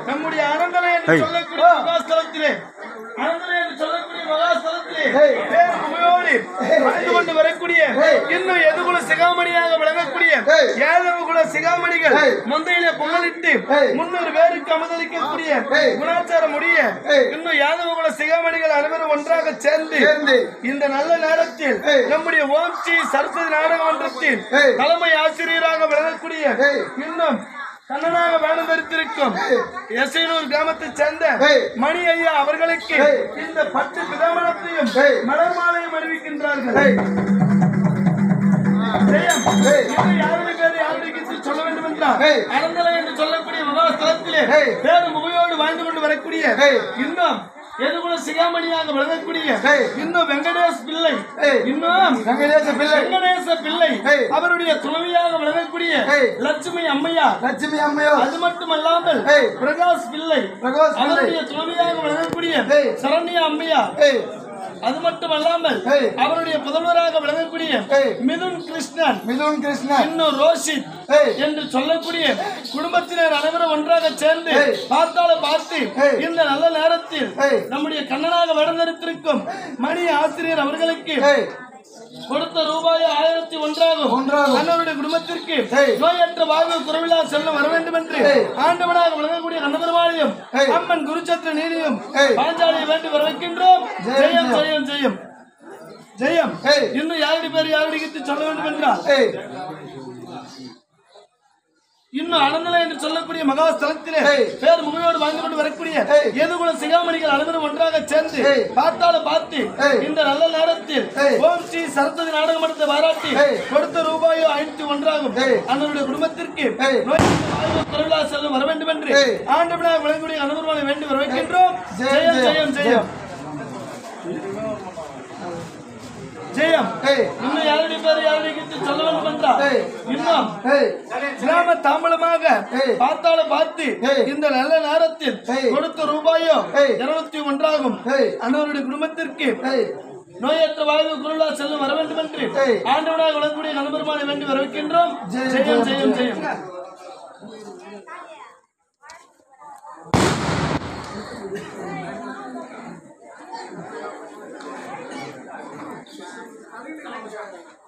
நம்முடைய அரண்மனை என்று சொல்லக்கூடிய மகாஸ்தலத்திலே கொண்டு வரக்கூடிய இன்னும் எதுகுல சிகாமணியாக விளங்கக்கூடிய ஏழகுல சிகாமணிகள் முந்தையிலே பொங்கலிட்டு 300 பேருக்கு அமுதளிக்கக்கூடிய குணாச்சாரம் முடிய இன்னும் யாதவகுல சிகாமணிகள் அனைவரும் ஒன்றாக சேர்ந்து இந்த நல்ல நேரத்தில் நம்முடைய ஓம் ஸ்ரீ சரஸ்வதி நாடக மன்றத்தின் தலைமை ஆசிரியராக விளங்கக்கூடிய இன்னும் கண்ணனாக வேடம் தரித்திருக்கும் எசைனூர் கிராமத்தை சேர்ந்த மணி ஐயா அவர்களுக்கு இந்த 10 பிரதமனத்தையும் மலர் மாலையும் அறிவிக்கின்றார்கள். சொல்ல வேண்டும் என்றால் அறந்தலை என்று சொல்லக்கூடிய மகாஸ்தலத்திலே வேறு முகையோடு வாழ்ந்து கொண்டு வரக்கூடிய இன்னும் எதுகுல சிகாமணியாக விளங்கக்கூடிய இன்னும் வெங்கடேச பிள்ளை அவருடைய துணைவியாக விளங்கக்கூடிய லட்சுமி அம்மையா அது மட்டுமல்லாமல் பிரகாஷ் பிள்ளை அவருடைய துணைவியாக விளங்கக்கூடிய சரண்யா அம்மையா அது மட்டுமல்லாமல் அவருடைய புதல்வராக விளங்கக்கூடிய மிதுன் கிருஷ்ணன் இன்னும் ரோஷித் என்று சொல்லக்கூடிய குடும்பத்தினர் அனைவரும் ஒன்றாக சேர்ந்து பார்த்து இந்த நல்ல நேரத்தில் நம்முடைய கண்ணனாக வளர்ந்திருக்கும் மணி ஆசிரியர் அவர்களுக்கு கொடுத்த ரூபாய் 1001 அண்ணனுடைய குடும்பத்திற்கு நோயற்ற வாழ்வு குறைவில்லா செல்ல வர வேண்டும் என்று ஆண்டவனாக விளங்கக்கூடிய கண்ணபெருமாளையும் அம்மன் குருச்சத்திர நீதியும் பாஞ்சாலியை வேண்டி வரவைக்கின்றோம். ஜெயம் ஜெயம் ஜெயம் ஜெயம். இன்னும் யாருடைய பேர் யாருடைய சொல்ல வேண்டும் என்றால் இன்னும் அனந்தலை என்று சொல்லக்கூடிய மகாஸ்தலத்திலே பேர் முகையோடு வாழ்ந்து கொண்டு வரக்கூடிய ஏதுகுல சிகாமணிகள் அனைவரும் ஒன்றாக சேர்ந்து பார்த்து இந்த நல்ல நேரத்தில் ஓம் ஸ்ரீ சரஸ்வதி நாடக மன்றத்தை பாராட்டி கொடுத்த ரூபாயோ 501 அண்ணனுடைய குடும்பத்திற்கு குறைவில்லா செல்வம் வர வேண்டும் என்று ஆண்டவனாக விளங்கக்கூடிய அனுபவங்களை வேண்டி வரவைக்கின்றோம். ஜெயம் ஜெயம் ஜெயம் ஜெயம். இன்னும் யாருடைய பேர் யாருடைய சொல்ல வேண்டும் என்றால் இன்னும் கிராம தாம்பலமாக பார்த்து இந்த நல்ல நேரத்தில் கொடுத்த ரூபாயோ 201 அண்ணனுடைய குடும்பத்திற்கு நோயற்ற வாழ்வு குருளா செல்லும் வர வேண்டும் என்று ஆண்டவனாக விளங்கக்கூடிய நலபெருமானை வேண்டி வரவைக்கின்றோம். ஜெயம் ஜெயம் ஜெயம் Gracias.